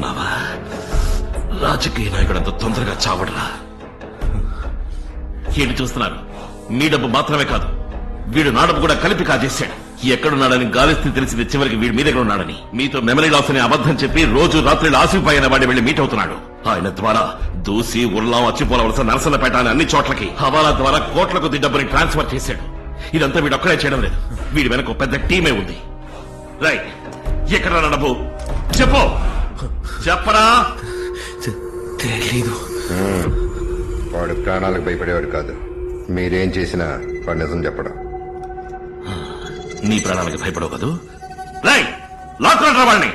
అనుకున్నావా? రాజకీయ నాయకుడు అంత తొందరగా చావడరా. ఏంటి చూస్తున్నారు? మీ డబ్బు మాత్రమే కాదు, వీడు నా డబ్బు కూడా కలిపి కాజేశాడు. ఎక్కడున్నాడని గాలిస్తే తెలిసింది చివరికి వీడి మీ దగ్గర ఉన్నాడని. మీతో మెమరీ లాస్ అనే అబద్ధం చెప్పి రోజు రాత్రి ఆసిఫాయిన వాడి వెళ్లి మీట్ అవుతున్నాడు. ఆయన ద్వారా దూసి ఉల్లాం అచ్చిపోలవలస నరసన్నపేట అని అన్ని చోట్లకి హవాలా ద్వారా కోట్ల కొద్ది డబ్బుని ట్రాన్స్ఫర్ చేశాడు. ఇదంతా వీడు ఒక్కడే చేయడం లేదు, వీడి వెనక ఒక పెద్ద టీమే ఉంది. రైట్, ఎక్కడ డబ్బు చెప్పు, చెప్పరా? తెలీదు. వాడు ప్రాణాలకు భయపడేవాడు కాదు. మీరేం చేసినా వాడు నిజం చెప్పడం. నీ ప్రాణాలకు భయపడవు కదూ? రైట్, లాక్కుంటారా వాడిని.